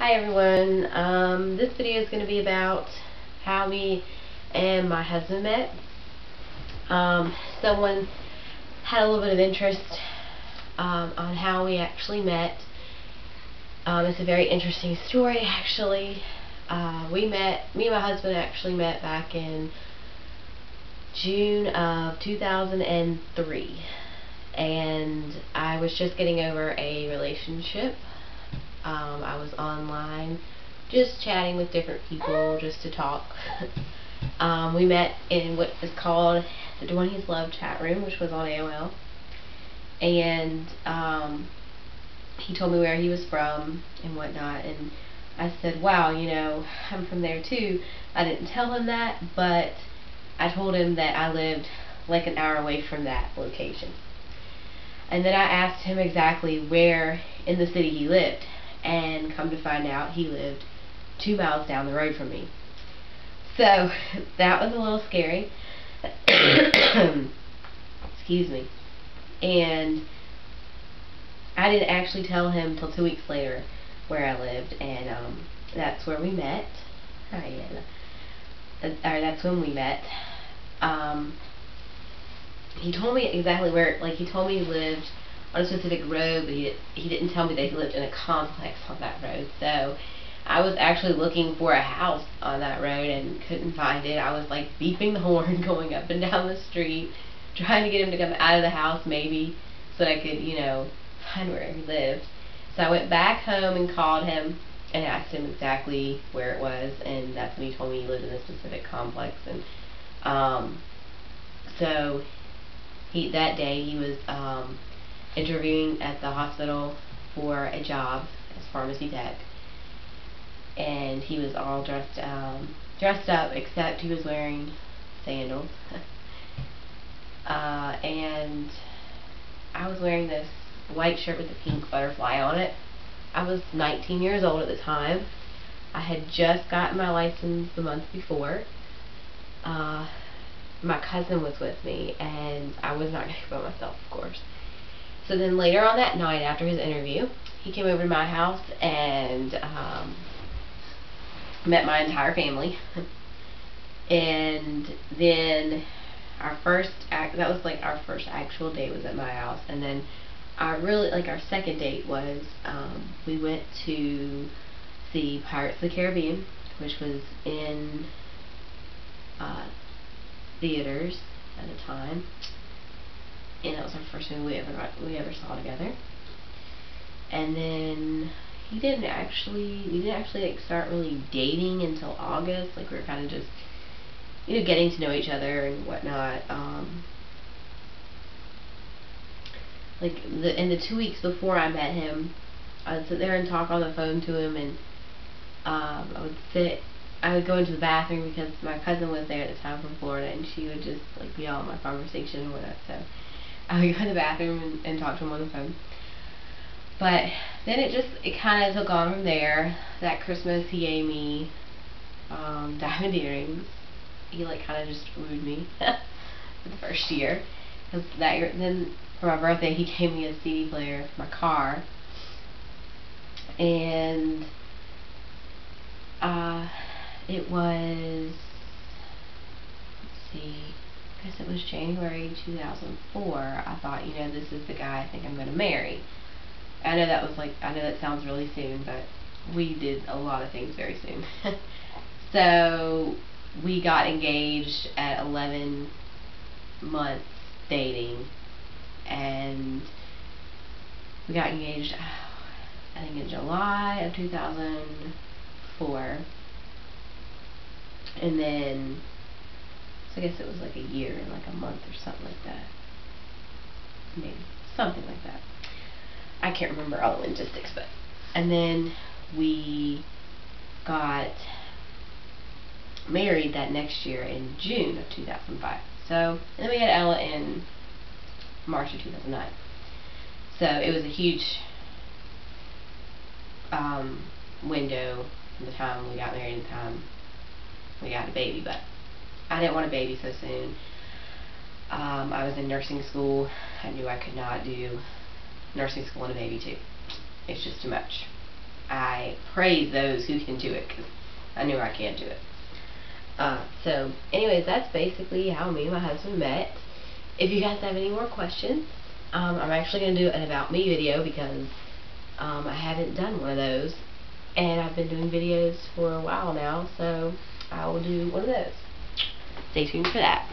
Hi everyone, this video is going to be about how me and my husband met. Someone had a little bit of interest on how we actually met. It's a very interesting story actually. Me and my husband actually met back in June of 2003, and I was just getting over a relationship. I was online just chatting with different people just to talk. We met in what is called the Dwayne's Love chat room, which was on AOL, and he told me where he was from and whatnot, and I said, wow, you know, I'm from there too. I didn't tell him that, but I told him that I lived like an hour away from that location. And then I asked him exactly where in the city he lived, and come to find out he lived 2 miles down the road from me. So that was a little scary. Excuse me. And I didn't actually tell him till 2 weeks later where I lived, and that's where we met. That's when we met. He told me exactly where, like, he told me he lived on a specific road, but he didn't tell me that he lived in a complex on that road. So I was actually looking for a house on that road and couldn't find it. I was like beeping the horn, going up and down the street, trying to get him to come out of the house maybe, so that I could, you know, find where he lived. So I went back home and called him and asked him exactly where it was, and that's when he told me he lived in a specific complex. And so that day he was interviewing at the hospital for a job as pharmacy tech, and he was all dressed up, except he was wearing sandals. And I was wearing this white shirt with a pink butterfly on it. I was 19 years old at the time. I had just gotten my license the month before. My cousin was with me, and I was not going to go by myself, of course. So then later on that night, after his interview, he came over to my house and met my entire family. And then that was like our first actual date was at my house. And then our second date was we went to see Pirates of the Caribbean, which was in theaters at the time, and that was our first movie we ever saw together. And then we didn't actually like start really dating until August. Like, we were kind of just, you know, getting to know each other and whatnot. In the 2 weeks before I met him, I would sit there and talk on the phone to him, and I would go into the bathroom because my cousin was there at the time from Florida, and she would just like be all in my conversation and whatnot. So I would go in the bathroom and talk to him on the phone. But then it kind of took on from there. That Christmas he gave me diamond earrings. He like kind of just wooed me for the first year. Because that year, then for my birthday, he gave me a CD player for my car. And it was, let's see, I guess it was January 2004. I thought, you know, this is the guy I think I'm going to marry. I know that sounds really soon, but we did a lot of things very soon. So we got engaged at 11 months dating, and we got engaged, I think, in July of 2004. And then, so I guess it was like a year and like a month or something like that. Maybe something like that. I can't remember all the logistics, but. And then we got married that next year in June of 2005. So, and then we had Ella in March of 2009. So it was a huge window from the time we got married and the time we got a baby, but I didn't want a baby so soon. I was in nursing school. I knew I could not do nursing school and a baby too. It's just too much. I praise those who can do it, because I knew I can't do it. So anyways, that's basically how me and my husband met. If you guys have any more questions, I'm actually going to do an About Me video, because I haven't done one of those, and I've been doing videos for a while now, so I will do one of those. Stay tuned for that.